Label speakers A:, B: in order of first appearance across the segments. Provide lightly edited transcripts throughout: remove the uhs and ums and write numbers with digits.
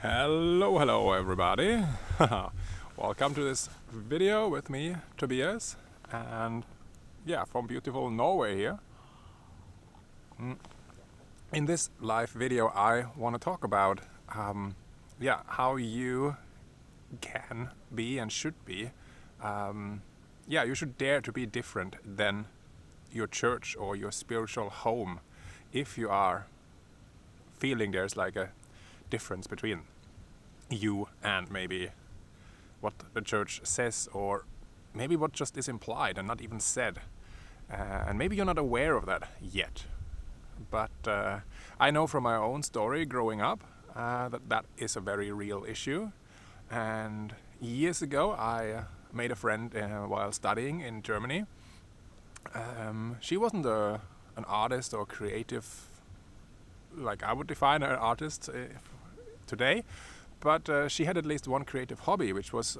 A: Hello everybody. Welcome to this video with me, Tobias, and from beautiful Norway here. In this live video I want to talk about how you can be and should be you should dare to be different than your church or your spiritual home if you are feeling there's like a difference between you and maybe what the church says, or maybe what just is implied and not even said, and maybe you're not aware of that yet, but I know from my own story growing up that is a very real issue. And years ago I made a friend while studying in Germany. She wasn't an artist or creative like I would define an artist today, but she had at least one creative hobby, which was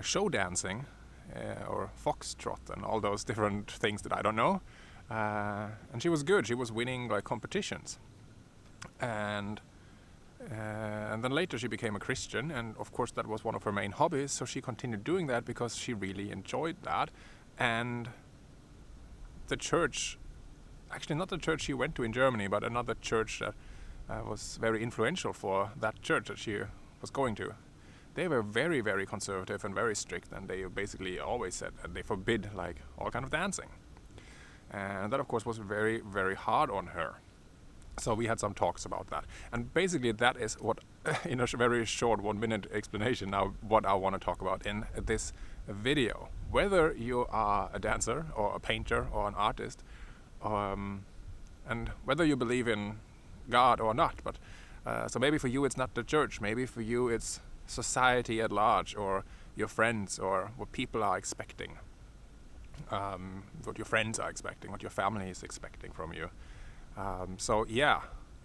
A: show dancing or foxtrot and all those different things that I don't know. And she was good. She was winning like competitions, and then later she became a Christian, and of course that was one of her main hobbies. So she continued doing that because she really enjoyed that. And the church, actually not the church she went to in Germany, but another church that was very influential for that church that she was going to. They were very, very conservative and very strict, and they basically always said that they forbid like all kind of dancing. And that of course was very, very hard on her. So we had some talks about that. And basically that is what, in a very short 1-minute explanation now, what I want to talk about in this video. Whether you are a dancer or a painter or an artist, and whether you believe in God or not, but so maybe for you it's not the church, maybe for you it's society at large, or your friends, or what people are expecting, what your friends are expecting, what your family is expecting from you.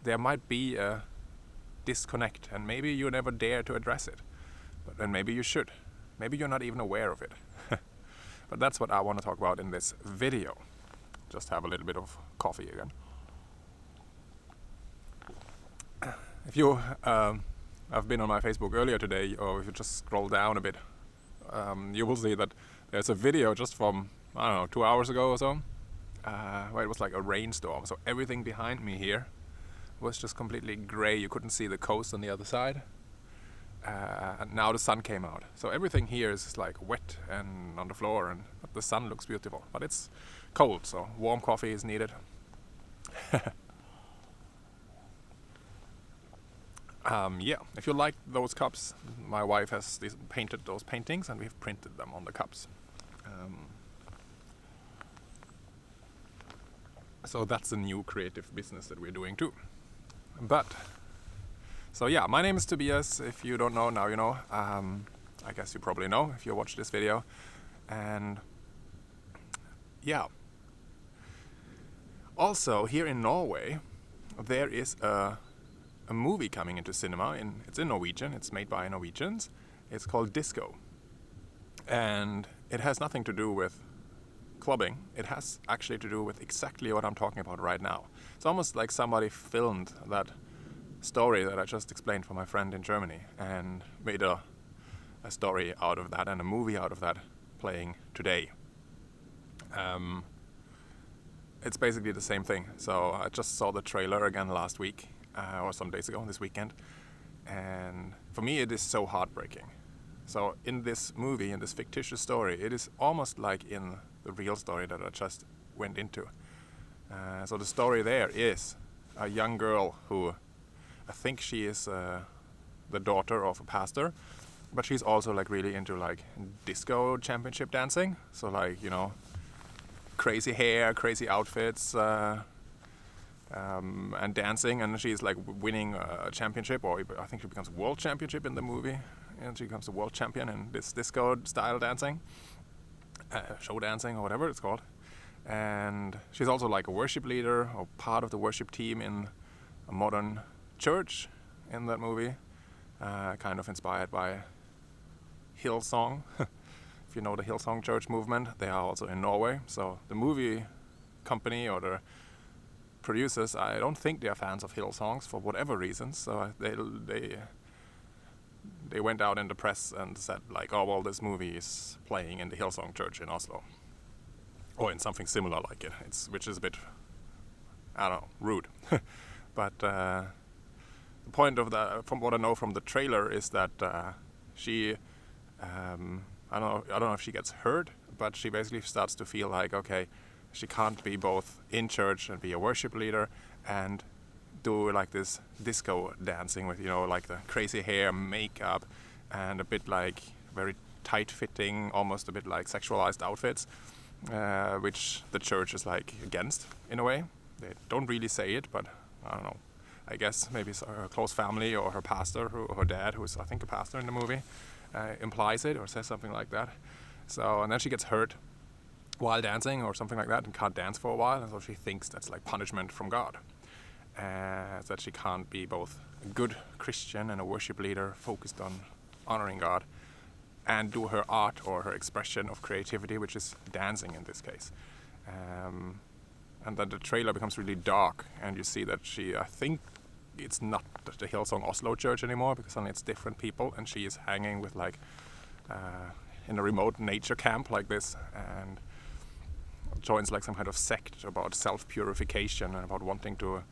A: There might be a disconnect, and maybe you never dare to address it, but then maybe you should. Maybe you're not even aware of it. But that's what I want to talk about in this video. Just have a little bit of coffee again. If you have been on my Facebook earlier today, or if you just scroll down a bit, you will see that there's a video just from, 2 hours ago or so, where it was like a rainstorm. So everything behind me here was just completely gray. You couldn't see the coast on the other side. And now the sun came out. So everything here is like wet and on the floor, and the sun looks beautiful. But it's cold, so warm coffee is needed. If you like those cups, my wife has painted those paintings, and we've printed them on the cups. So that's a new creative business that we're doing too. My name is Tobias. If you don't know, now you know. I guess you probably know if you watch this video. And also here in Norway there is a movie coming into cinema. It's in Norwegian, it's made by Norwegians. It's called Disco. And it has nothing to do with clubbing. It has actually to do with exactly what I'm talking about right now. It's almost like somebody filmed that story that I just explained for my friend in Germany and made a story out of that and a movie out of that playing today. It's basically the same thing. So I just saw the trailer again last week, or some days ago, this weekend, and for me it is so heartbreaking. So in this movie, in this fictitious story, it is almost like in the real story that I just went into. So the story there is a young girl who, I think she is the daughter of a pastor, but she's also like really into like disco championship dancing. So like, crazy hair, crazy outfits, and dancing, and she's like winning a championship, or I think she becomes world championship in the movie, and she becomes a world champion in this disco style dancing, show dancing or whatever it's called. And she's also like a worship leader or part of the worship team in a modern church in that movie, kind of inspired by Hillsong. If you know the Hillsong church movement, they are also in Norway. So the movie company or the producers, I don't think they are fans of Hillsongs for whatever reasons. So they went out in the press and said like, oh well, this movie is playing in the Hillsong Church in Oslo, or in something similar like it. Which is a bit, I don't know, rude. But the point of that, from what I know from the trailer, is that she, I don't know if she gets hurt, but she basically starts to feel like, okay, she can't be both in church and be a worship leader and do like this disco dancing with, like the crazy hair, makeup, and a bit like very tight-fitting, almost a bit like sexualized outfits, which the church is like against in a way. They don't really say it, but I don't know. I guess maybe her close family or her pastor, her dad, who is I think a pastor in the movie, implies it or says something like that. So, and then she gets hurt while dancing or something like that and can't dance for a while, and so she thinks that's like punishment from God. That she can't be both a good Christian and a worship leader focused on honoring God and do her art or her expression of creativity, which is dancing in this case. And then the trailer becomes really dark, and you see that I think it's not the Hillsong Oslo Church anymore, because suddenly it's different people, and she is hanging with like in a remote nature camp like this, and joins like some kind of sect about self-purification and about wanting to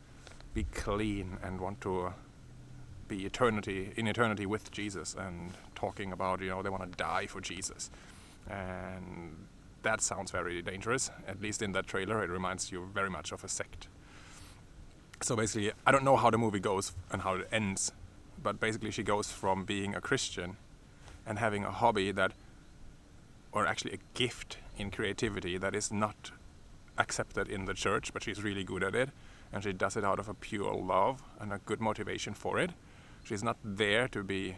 A: be clean and want to be in eternity with Jesus, and talking about, they want to die for Jesus. And that sounds very dangerous. At least in that trailer, it reminds you very much of a sect. So basically, I don't know how the movie goes and how it ends, but basically she goes from being a Christian and having a hobby or actually a gift in creativity that is not accepted in the church, but she's really good at it, and she does it out of a pure love and a good motivation for it. She's not there to be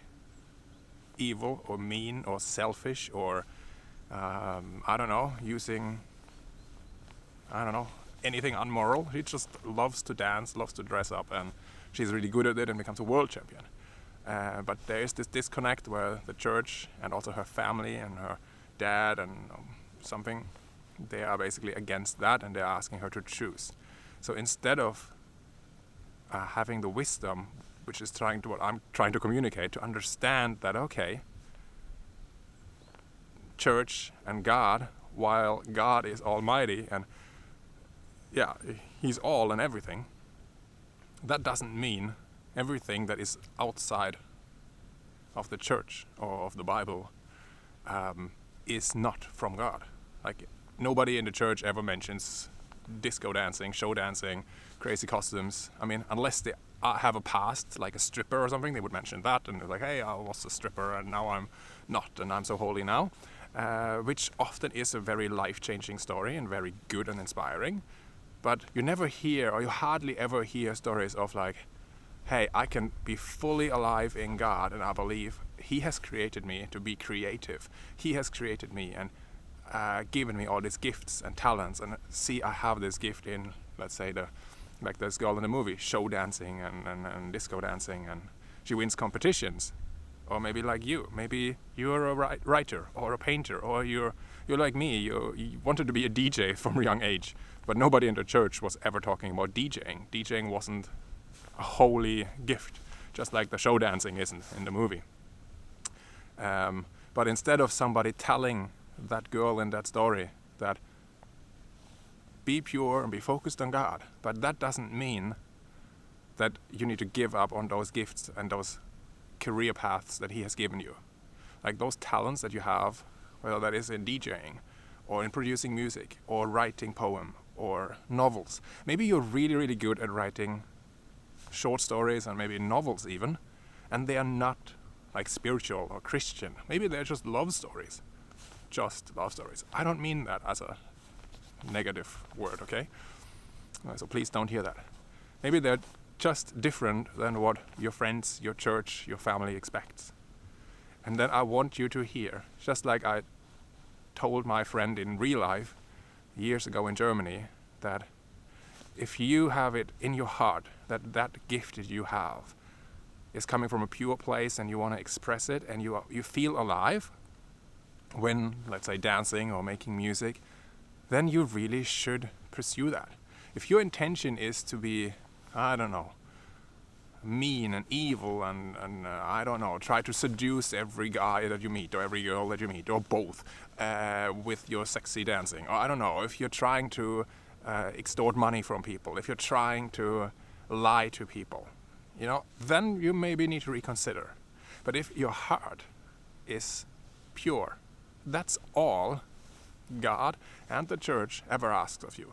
A: evil or mean or selfish or using anything unmoral. She just loves to dance, loves to dress up, and she's really good at it and becomes a world champion. But there is this disconnect where the church and also her family and her dad and they are basically against that, and they're asking her to choose. So instead of having the wisdom, which is what I'm trying to communicate, to understand that, okay, church and God, while God is almighty and he's all and everything, that doesn't mean everything that is outside of the church or of the Bible is not from God. Like, nobody in the church ever mentions disco dancing, show dancing, crazy costumes. I mean, unless they have a past, like a stripper or something, they would mention that, and they're like, hey, I was a stripper and now I'm not, and I'm so holy now. Which often is a very life-changing story and very good and inspiring. But you never hear, or you hardly ever hear, stories of like, hey, I can be fully alive in God, and I believe He has created me to be creative. He has created me and given me all these gifts and talents, and see, I have this gift in, let's say, like this girl in the movie, show dancing and disco dancing, and she wins competitions. Or maybe like you, maybe you're a writer or a painter, or you're like me, you wanted to be a DJ from a young age, but nobody in the church was ever talking about DJing. DJing wasn't a holy gift, just like the show dancing isn't in the movie. But instead of somebody telling that girl in that story that be pure and be focused on God, but that doesn't mean that you need to give up on those gifts and those career paths that He has given you. Like those talents that you have, whether that is in DJing or in producing music or writing poem or novels. Maybe you're really, really good at writing short stories and maybe novels even, and they are not like spiritual or Christian. Maybe they're just love stories. Just love stories. I don't mean that as a negative word, okay? So please don't hear that. Maybe they're just different than what your friends, your church, your family expects. And then I want you to hear, just like I told my friend in real life years ago in Germany, that if you have it in your heart that that gift that you have is coming from a pure place and you want to express it and you feel alive when, let's say, dancing or making music, then you really should pursue that. If your intention is to be, I don't know, mean and evil and I don't know, try to seduce every guy that you meet or every girl that you meet or both with your sexy dancing, or I don't know, if you're trying to extort money from people, if you're trying to lie to people, then you maybe need to reconsider. But if your heart is pure, that's all God and the church ever asks of you.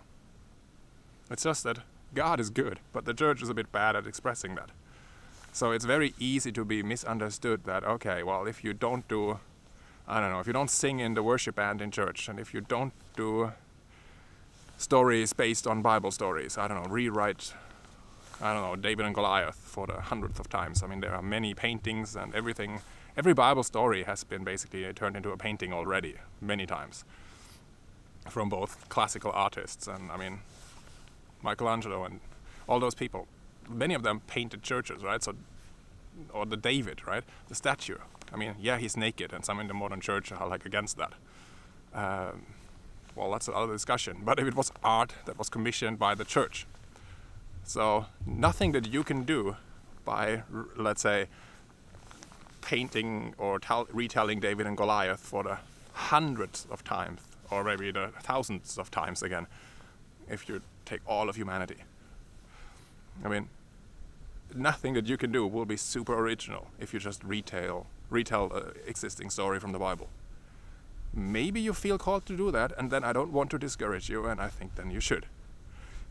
A: It's just that God is good, but the church is a bit bad at expressing that. So it's very easy to be misunderstood that, okay, well, if you don't do, I don't know, if you don't sing in the worship band in church, and if you don't do stories based on Bible stories, I don't know, rewrite, I don't know, David and Goliath for the 100th of times. I mean, there are many paintings and everything. Every Bible story has been basically turned into a painting already, many times, from both classical artists and, I mean, Michelangelo and all those people. Many of them painted churches, right? So, or the David, right? The statue. I mean, yeah, he's naked, and some in the modern church are like against that. Well, that's another discussion. But if it was art that was commissioned by the church, so nothing that you can do by, let's say, painting or retelling David and Goliath for the hundreds of times, or maybe the thousands of times again, if you take all of humanity. I mean, nothing that you can do will be super original if you just retell an existing story from the Bible. Maybe you feel called to do that, and then I don't want to discourage you, and I think then you should.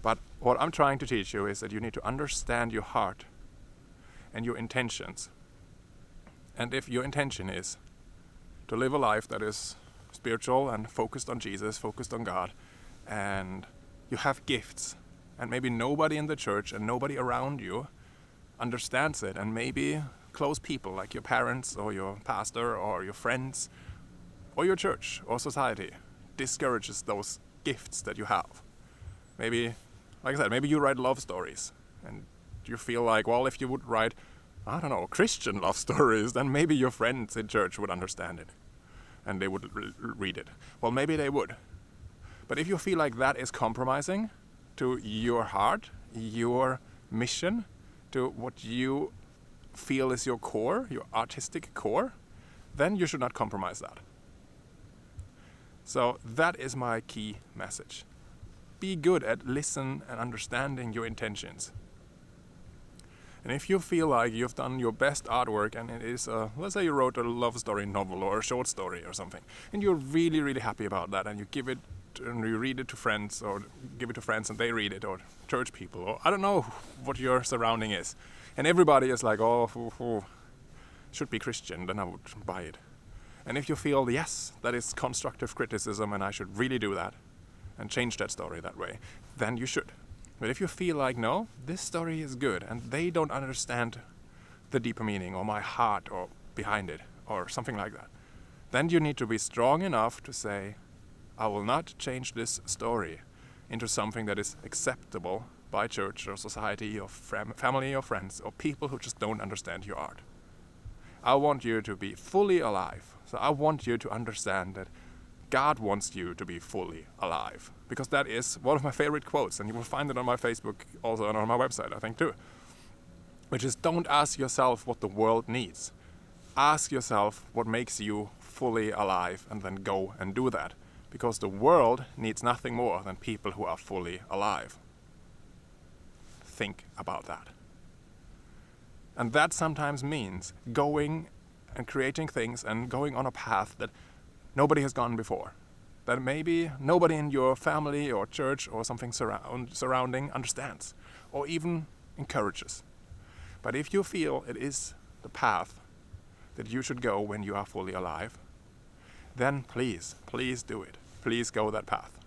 A: But what I'm trying to teach you is that you need to understand your heart and your intentions. And if your intention is to live a life that is spiritual and focused on Jesus, focused on God, and you have gifts, and maybe nobody in the church and nobody around you understands it, and maybe close people like your parents or your pastor or your friends or your church or society discourages those gifts that you have. Maybe, like I said, maybe you write love stories and you feel like, well, if you would write, I don't know, Christian love stories, then maybe your friends in church would understand it and they would read it. Well, maybe they would. But if you feel like that is compromising to your heart, your mission, to what you feel is your core, your artistic core, then you should not compromise that. So that is my key message. Be good at listen and understanding your intentions. And if you feel like you've done your best artwork and it is, let's say you wrote a love story novel or a short story or something, and you're really, really happy about that, and you give it and you read it to friends, or give it to friends and they read it, or church people, or I don't know what your surrounding is, and everybody is like, oh, should be Christian, then I would buy it. And if you feel, yes, that is constructive criticism and I should really do that and change that story that way, then you should. But if you feel like, no, this story is good and they don't understand the deeper meaning or my heart or behind it or something like that, then you need to be strong enough to say, I will not change this story into something that is acceptable by church or society or family or friends or people who just don't understand your art. I want you to be fully alive. So I want you to understand that God wants you to be fully alive. Because that is one of my favorite quotes, and you will find it on my Facebook also and on my website, I think too. Which is, don't ask yourself what the world needs. Ask yourself what makes you fully alive and then go and do that. Because the world needs nothing more than people who are fully alive. Think about that. And that sometimes means going and creating things and going on a path that nobody has gone before. That maybe nobody in your family or church or something surrounding understands or even encourages. But if you feel it is the path that you should go when you are fully alive, then please do it. Please go that path.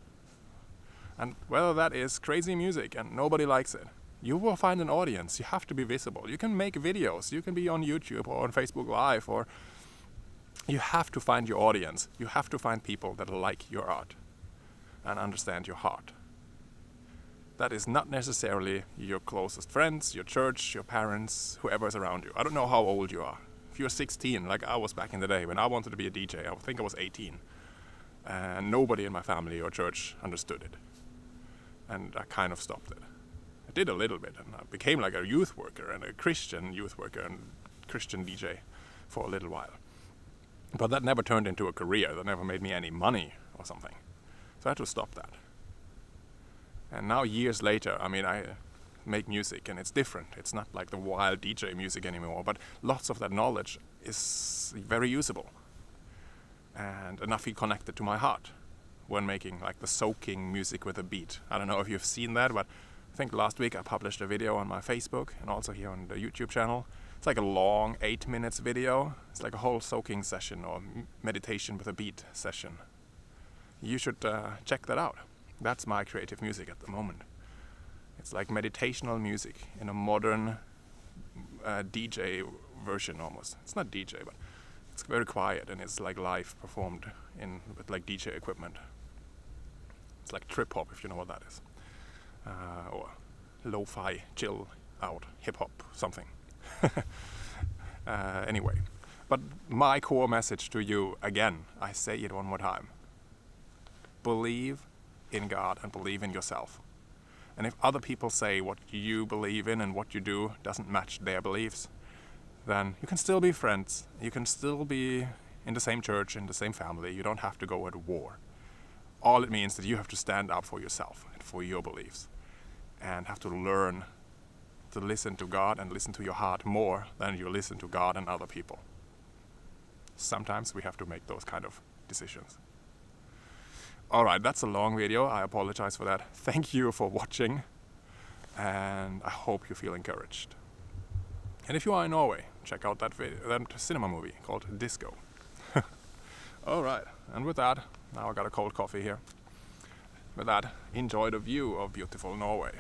A: And whether that is crazy music and nobody likes it, you will find an audience. You have to be visible. You can make videos. You can be on YouTube or on Facebook Live, or you have to find your audience. You have to find people that like your art and understand your heart. That is not necessarily your closest friends, your church, your parents, whoever is around you. I don't know how old you are. If you're 16, like I was back in the day when I wanted to be a DJ, I think I was 18. And nobody in my family or church understood it. and I kind of stopped it. I did a little bit, and I became like a youth worker and a Christian youth worker and Christian DJ for a little while. But that never turned into a career. That never made me any money or something. So I had to stop that. And now years later, I mean, I make music and it's different. It's not like the wild DJ music anymore, but lots of that knowledge is very usable. And I feel connected to my heart when making like the soaking music with a beat. I don't know if you've seen that, but I think last week I published a video on my Facebook and also here on the YouTube channel. It's like a long 8 minutes video. It's like a whole soaking session or meditation with a beat session. You should check that out. That's my creative music at the moment. It's like meditational music in a modern DJ version almost. It's not DJ, but it's very quiet and it's like live performed with like DJ equipment. It's like trip hop, if you know what that is, or lo-fi, chill out, hip hop, something. Anyway, but my core message to you, again, I say it one more time. Believe in God and believe in yourself. And if other people say what you believe in and what you do doesn't match their beliefs, then you can still be friends. You can still be in the same church, in the same family. You don't have to go at war. All it means that you have to stand up for yourself and for your beliefs and have to learn to listen to God and listen to your heart more than you listen to God and other people. Sometimes we have to make those kind of decisions. Alright, that's a long video. I apologize for that. Thank you for watching, and I hope you feel encouraged. And if you are in Norway, check out that cinema movie called Disco. Alright, and with that, now I got a cold coffee here. With that, enjoy the view of beautiful Norway.